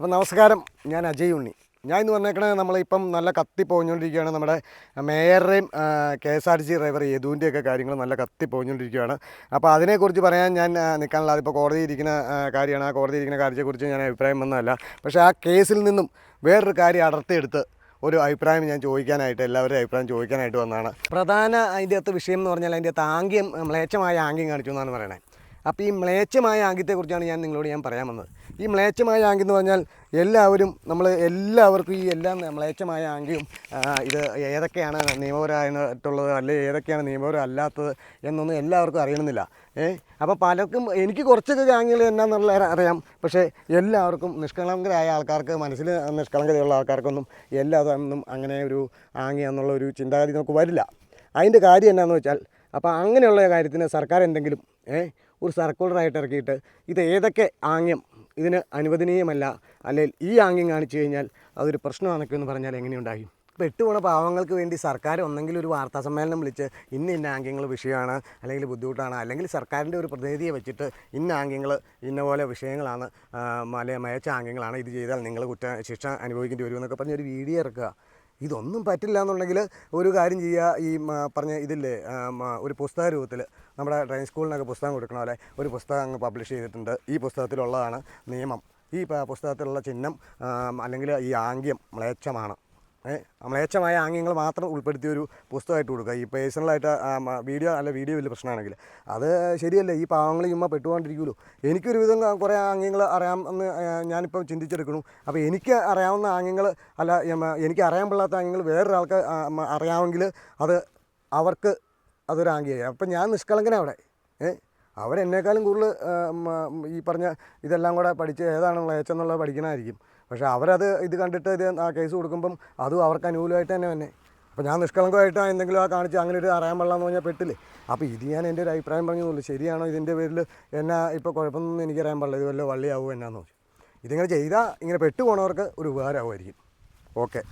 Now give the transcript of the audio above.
അപ്പോൾ നമസ്കാരം, ഞാൻ അജയ് ഉണ്ണി. ഞാൻ ഇന്ന് വന്നേക്കണത് നമ്മളിപ്പം നല്ല കത്തിപ്പോഞ്ഞുകൊണ്ടിരിക്കുകയാണ്. നമ്മുടെ മേയറുടെയും KSRTC ഡ്രൈവർ യദുവിൻ്റെയൊക്കെ കാര്യങ്ങൾ നല്ല കത്തിപ്പോഞ്ഞുകൊണ്ടിരിക്കുകയാണ്. അപ്പോൾ അതിനെക്കുറിച്ച് പറയാൻ ഞാൻ നിൽക്കാനുള്ള അതിപ്പോൾ കോടതിയിൽ ഇരിക്കുന്ന കാര്യമാണ്. ആ കോടതിയിൽ ഇരിക്കുന്ന കാര്യത്തെക്കുറിച്ച് ഞാൻ അഭിപ്രായം വന്നതല്ല. പക്ഷേ ആ കേസിൽ നിന്നും വേറൊരു കാര്യം അടർത്തിയെടുത്ത് ഒരു അഭിപ്രായം ഞാൻ ചോദിക്കാനായിട്ട്, എല്ലാവരുടെയും അഭിപ്രായം ചോദിക്കാനായിട്ട് വന്നതാണ്. പ്രധാന അതിൻ്റെ അകത്ത് വിഷയം എന്ന് പറഞ്ഞാൽ അതിൻ്റെ അകത്ത് ആംഗ്യം, മ്ലേച്ഛമായ ആംഗ്യം കാണിച്ചു എന്നാണ് പറയണത്. അപ്പോൾ ഈ മ്ലേച്ഛമായ ആംഗ്യത്തെക്കുറിച്ചാണ് നിങ്ങളോട് ഞാൻ പറയാൻ വന്നത്. ഈ മ്ലേച്ഛമായ ആംഗ്യം എന്ന് പറഞ്ഞാൽ എല്ലാവർക്കും ഈ എല്ലാം മ്ലേച്ഛമായ ആംഗ്യവും ഇത് ഏതൊക്കെയാണ് നിയമപരമായിട്ടുള്ളത് അല്ലെങ്കിൽ ഏതൊക്കെയാണ് നിയമപരം അല്ലാത്തത് എന്നൊന്നും എല്ലാവർക്കും അറിയണമെന്നില്ല. അപ്പോൾ പലർക്കും എനിക്ക് കുറച്ചൊക്കെ ആംഗ്യങ്ങൾ എന്നാന്നുള്ള അറിയാം. പക്ഷേ എല്ലാവർക്കും നിഷ്കളങ്കരായ ആൾക്കാർക്ക്, മനസ്സിൽ നിഷ്കളങ്കതയുള്ള ആൾക്കാർക്കൊന്നും എല്ലാതൊന്നും അങ്ങനെ ഒരു ആംഗ്യം എന്നുള്ള ഒരു ചിന്താഗതി നമുക്ക് വരില്ല. അതിൻ്റെ കാര്യം എന്നാന്ന് വെച്ചാൽ, അപ്പോൾ അങ്ങനെയുള്ള കാര്യത്തിന് സർക്കാർ എന്തെങ്കിലും ഒരു സർക്കുലറായിട്ട് ഇറക്കിയിട്ട് ഇത് ഏതൊക്കെ ആംഗ്യം ഇതിന് അനുവദനീയമല്ല, അല്ലെങ്കിൽ ഈ ആംഗ്യം കാണിച്ചു കഴിഞ്ഞാൽ അതൊരു പ്രശ്നമാണൊക്കെ എന്ന് പറഞ്ഞാൽ എങ്ങനെയുണ്ടാകും? ഇപ്പോൾ 8 പോണ പാവങ്ങൾക്ക് വേണ്ടി സർക്കാർ ഒന്നെങ്കിൽ ഒരു വാർത്താ സമ്മേളനം വിളിച്ച് ഇന്ന ആംഗ്യങ്ങൾ വിഷയമാണ് അല്ലെങ്കിൽ ബുദ്ധിമുട്ടാണ്, അല്ലെങ്കിൽ സർക്കാരിൻ്റെ ഒരു പ്രതിനിധിയെ വെച്ചിട്ട് ഇന്ന ആംഗ്യങ്ങൾ ഇന്ന പോലെ വിഷയങ്ങളാണ്, മയച്ച ആംഗ്യങ്ങളാണ്, ഇത് ചെയ്താൽ നിങ്ങൾ ശിക്ഷ അനുഭവിക്കേണ്ടി വരുമെന്നൊക്കെ പറഞ്ഞ് ഒരു വീഡിയോ ഇറക്കുക. ഇതൊന്നും പറ്റില്ല എന്നുണ്ടെങ്കിൽ ഒരു കാര്യം ചെയ്യുക, ഈ പറഞ്ഞ ഇതില്ലേ ഒരു പുസ്തക രൂപത്തിൽ നമ്മുടെ ഡ്രൈവിംഗ് സ്കൂളിനൊക്കെ പുസ്തകം കൊടുക്കണ പോലെ ഒരു പുസ്തകം അങ്ങ് പബ്ലിഷ് ചെയ്തിട്ടുണ്ട്. ഈ പുസ്തകത്തിലുള്ളതാണ് നിയമം, ഈ പുസ്തകത്തിലുള്ള ചിഹ്നം അല്ലെങ്കിൽ ഈ ആംഗ്യം മ്ലേച്ഛമാണ്, മ്ലേച്ഛമായ ആംഗ്യങ്ങൾ മാത്രം ഉൾപ്പെടുത്തിയൊരു പുസ്തകമായിട്ട് കൊടുക്കുക. ഈ പേഴ്സണലായിട്ട് വീഡിയോ വലിയ പ്രശ്നമാണെങ്കിൽ അത് ശരിയല്ല. ഈ പാവങ്ങൾ ചുമ്മാ പെട്ടുകൊണ്ടിരിക്കുമല്ലോ. എനിക്കൊരുവിധം കുറേ ആംഗ്യങ്ങൾ അറിയാമെന്ന് ഞാനിപ്പം ചിന്തിച്ചെടുക്കണം. അപ്പോൾ എനിക്ക് അറിയാവുന്ന ആംഗ്യങ്ങൾ അല്ല, എനിക്ക് അറിയാൻ പാടില്ലാത്ത ആംഗ്യങ്ങൾ വേറൊരാൾക്ക് അറിയാമെങ്കിൽ അത് അവർക്ക് അതൊരു ആംഗ്യമായി. അപ്പം ഞാൻ നിഷ്കളങ്കനാണ് അവിടെ. അവരെന്നേക്കാളും കൂടുതൽ ഈ പറഞ്ഞ ഇതെല്ലാം കൂടെ പഠിച്ച് ഏതാണ് മ്ലേച്ഛം പഠിക്കണമായിരിക്കും. പക്ഷേ അവരത് ഇത് കണ്ടിട്ട് ആ കേസ് കൊടുക്കുമ്പം അതും അവർക്ക് അനുകൂലമായിട്ട് തന്നെ. അപ്പോൾ ഞാൻ നിഷ്കളങ്കമായിട്ട് എന്തെങ്കിലും കാണിച്ച് അങ്ങനെ ഒരു അറിയാൻ പാടില്ലെന്ന് പറഞ്ഞാൽ പെട്ടില്ലേ. അപ്പോൾ ഇത് ഞാൻ എൻ്റെ ഒരു അഭിപ്രായം പറഞ്ഞതുള്ളൂ. ശരിയാണോ ഇതിൻ്റെ പേരിൽ എന്നാ ഇപ്പോൾ കുഴപ്പമൊന്നും എനിക്കറിയാൻ പാടില്ല, ഇത് വല്ല വള്ളിയാവും എന്നാന്ന് ചോദിച്ചു. ഇതിങ്ങനെ ചെയ്താൽ ഇങ്ങനെ പെട്ടു പോണവർക്ക് ഒരു ഉപകാരമാകുമായിരിക്കും. ഓക്കെ.